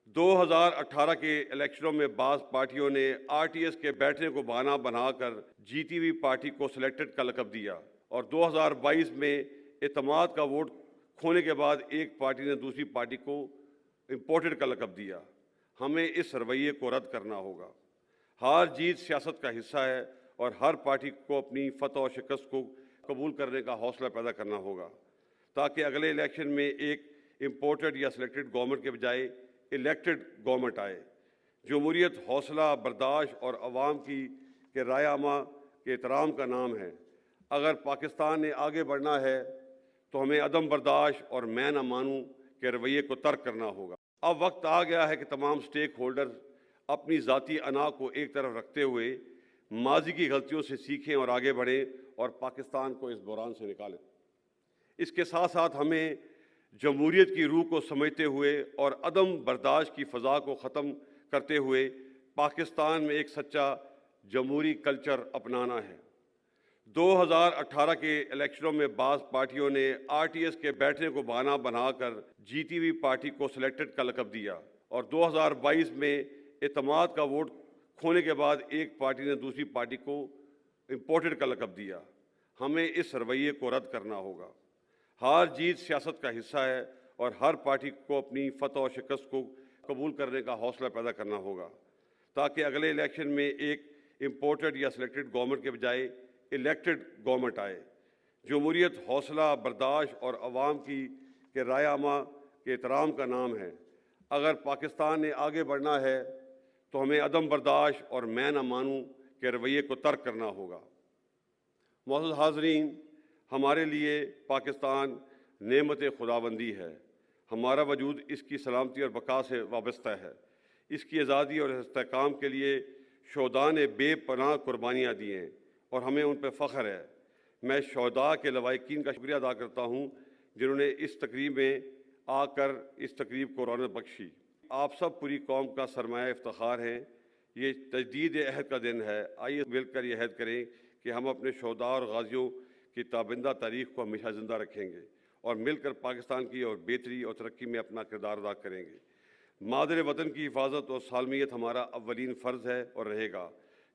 2018 کے الیکشنوں میں بعض پارٹیوں نے RTS کے بیٹھنے کو بہانہ بنا کر جیتی ہوئی پارٹی کو سلیکٹڈ کا لقب دیا، اور 2022 میں اعتماد کا ووٹ کھونے کے بعد ایک پارٹی نے دوسری پارٹی کو امپورٹڈ کا لقب دیا۔ ہمیں اس رویے کو رد کرنا ہوگا۔ ہار جیت سیاست کا حصہ ہے اور ہر پارٹی کو اپنی فتح و شکست کو قبول کرنے کا حوصلہ پیدا کرنا ہوگا تاکہ اگلے الیکشن میں ایک امپورٹڈ یا سلیکٹڈ گورنمنٹ کے بجائے الیکٹڈ گورنمنٹ آئے۔ جمہوریت حوصلہ برداشت اور عوام کے رائے عامہ کے احترام کا نام ہے۔ اگر پاکستان نے آگے بڑھنا ہے تو ہمیں عدم برداشت اور میں نہ مانوں کے رویے کو ترک کرنا ہوگا۔ اب وقت آ گیا ہے کہ تمام سٹیک ہولڈر اپنی ذاتی انا کو ایک طرف رکھتے ہوئے ماضی کی غلطیوں سے سیکھیں اور آگے بڑھیں اور پاکستان کو اس بحران سے نکالیں۔ اس کے ساتھ ساتھ ہمیں جمہوریت کی روح کو سمجھتے ہوئے اور عدم برداشت کی فضا کو ختم کرتے ہوئے پاکستان میں ایک سچا جمہوری کلچر اپنانا ہے۔ 2018 کے الیکشنوں میں بعض پارٹیوں نے RTS کے بیٹھنے کو بہانہ بنا کر جیتی ہوئی پارٹی کو سلیکٹڈ کا لقب دیا، اور 2022 میں اعتماد کا ووٹ کھونے کے بعد ایک پارٹی نے دوسری پارٹی کو امپورٹڈ کا لقب دیا۔ ہمیں اس رویے کو رد کرنا ہوگا۔ ہار جیت سیاست کا حصہ ہے اور ہر پارٹی کو اپنی فتح و شکست کو قبول کرنے کا حوصلہ پیدا کرنا ہوگا تاکہ اگلے الیکشن میں ایک امپورٹڈ یا سلیکٹڈ گورنمنٹ کے بجائے الیکٹڈ گورنمنٹ آئے۔ جمہوریت حوصلہ برداشت اور عوام کے رائے عامہ کے احترام کا نام ہے۔ اگر پاکستان نے آگے بڑھنا ہے تو ہمیں عدم برداشت اور میں نہ مانوں کے رویے کو ترک کرنا ہوگا۔ معزز حاضرین، ہمارے لیے پاکستان نعمت خداوندی ہے۔ ہمارا وجود اس کی سلامتی اور بقا سے وابستہ ہے۔ اس کی آزادی اور استحکام کے لیے شہداء نے بے پناہ قربانیاں دی ہیں اور ہمیں ان پہ فخر ہے۔ میں شہداء کے لواحقین کا شکریہ ادا کرتا ہوں جنہوں نے اس تقریب میں آ کر اس تقریب کو رونق بخشی۔ آپ سب پوری قوم کا سرمایہ افتخار ہیں۔ یہ تجدید عہد کا دن ہے۔ آئیے مل کر یہ عہد کریں کہ ہم اپنے شہداء اور غازیوں کی تابندہ تاریخ کو ہمیشہ زندہ رکھیں گے اور مل کر پاکستان کی اور بہتری اور ترقی میں اپنا کردار ادا کریں گے۔ مادر وطن کی حفاظت اور سالمیت ہمارا اولین فرض ہے اور رہے گا،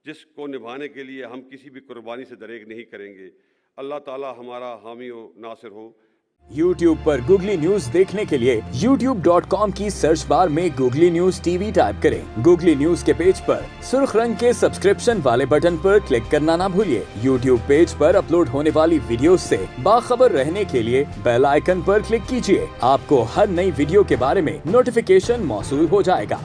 جس کو نبھانے کے لیے ہم کسی بھی قربانی سے دریغ نہیں کریں گے۔ اللہ تعالی ہمارا حامی و ناصر ہو۔ YouTube پر گوگلی نیوز دیکھنے کے لیے youtube.com کی سرچ بار میں گوگلی نیوز TV ٹائپ کریں۔ گوگلی نیوز کے پیج پر سرخ رنگ کے سبسکرپشن والے بٹن پر کلک کرنا نہ بھولیے۔ YouTube پیج پر اپلوڈ ہونے والی ویڈیوز سے باخبر رہنے کے لیے بیل آئیکن پر کلک کیجیے۔ آپ کو ہر نئی ویڈیو کے بارے میں نوٹیفیکیشن موصول ہو جائے گا۔